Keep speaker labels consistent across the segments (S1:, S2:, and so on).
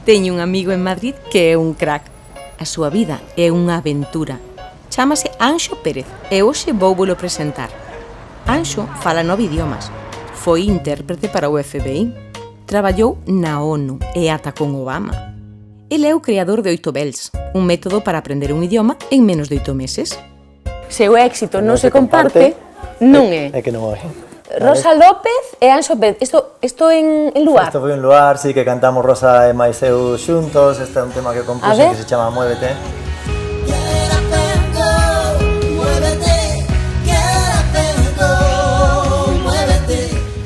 S1: Teño un amigo en Madrid que é un crack. A súa vida é unha aventura. Chámase Anxo Pérez e hoxe vouvolo presentar. Anxo fala 9 idiomas. Foi intérprete para o FBI. Traballou na ONU e ata con Obama. El é o creador de 8 Bells, un método para aprender un idioma en menos de 8 meses. Se o éxito non se comparte, non é.
S2: É que non é.
S1: Rosa López e Anxo Pérez. Isto en Luar?
S2: Isto foi en Luar, sí, que cantamos Rosa e máis eu xuntos. Este é un tema que compuse que se chama Muévete.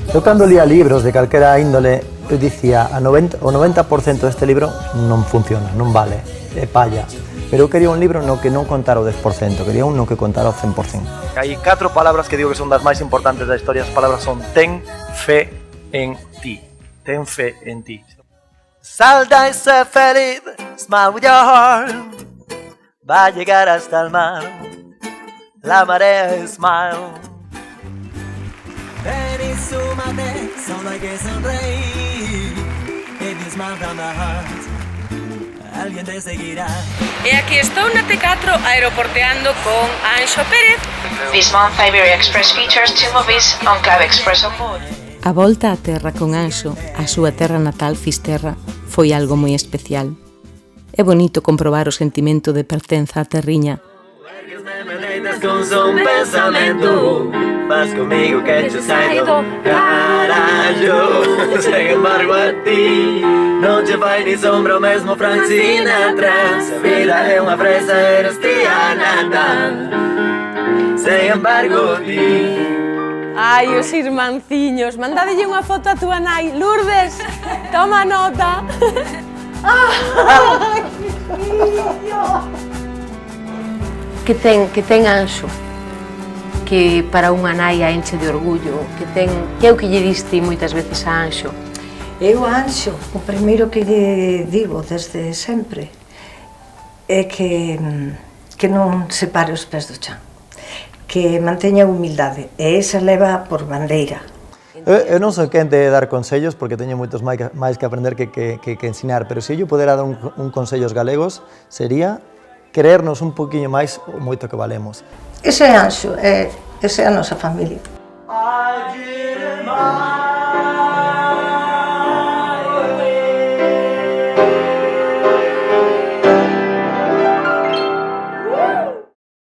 S2: Eu cando lía libros de calquera índole, eu dicía, o 90% deste libro non funciona, non vale, é palla. Pero eu quería un libro no que non contara o 10%, quería un no que contara o 100%. Hai 4 palabras que digo que son das máis importantes da historia. As palabras son ten fe en ti. Ten fe en ti. Salta y sé feliz, smile with your heart. Va a llegar hasta el mar, la marea smile. Ven y súmate, solo hay que sonreír. If you smile from the heart, alguien te seguirá.
S1: E aquí estou na T4 aeroporteando con Anxo Pérez.
S3: This month Iberia Express features 2 movies on Clave Expresso.
S1: A volta á terra con Anxo, a súa terra natal Fisterra, foi algo moi especial. É bonito comprobar o sentimento de pertenza á terriña.
S2: Con un pensamento, vas conmigo que te saído carallo. Sin embargo a ti non te vai ni sombra o mesmo Frank Sinatra. Se a vida é unha fresa, eres tía nada. Sin embargo a ti.
S1: Ai, os irmanciños, mandadelle unha foto a túa nai. Lourdes, toma nota. Que ten Anxo, que para unha nai a enche de orgullo, que é o que lle diste moitas veces a Anxo?
S4: Eu a Anxo, o primeiro que lle digo desde sempre é que non se pare os pés do chan, que manteña a humildade, e esa leva por bandeira.
S2: Eu non sou quen de dar consellos porque teño moitos máis que aprender que ensinar, pero se eu pudera dar un consellos galegos sería creernos un poquinho máis o moito que valemos.
S4: Ese é Anxo, esa é a nosa familia.